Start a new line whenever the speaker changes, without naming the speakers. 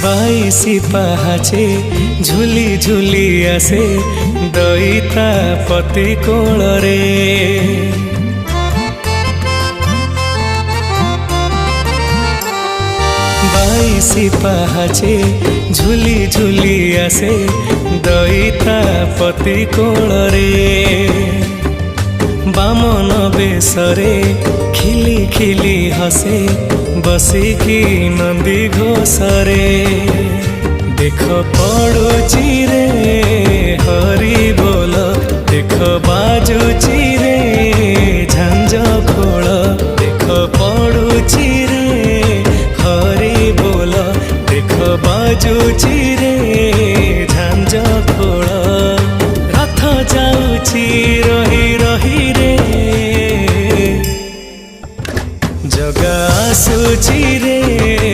बाईसी पाहाचे झुली झुली आसे दईता पति कोल रे। बाईसी पाहाचे झुली झुली आसे दईता पति कोल रे। बामन बेसरे खिली खिली हसे बसिकी नंदी घोषरे। देख पड़ुची रे हरि बोल, देख बाजुची रे झांझ खोल, देख पड़ुची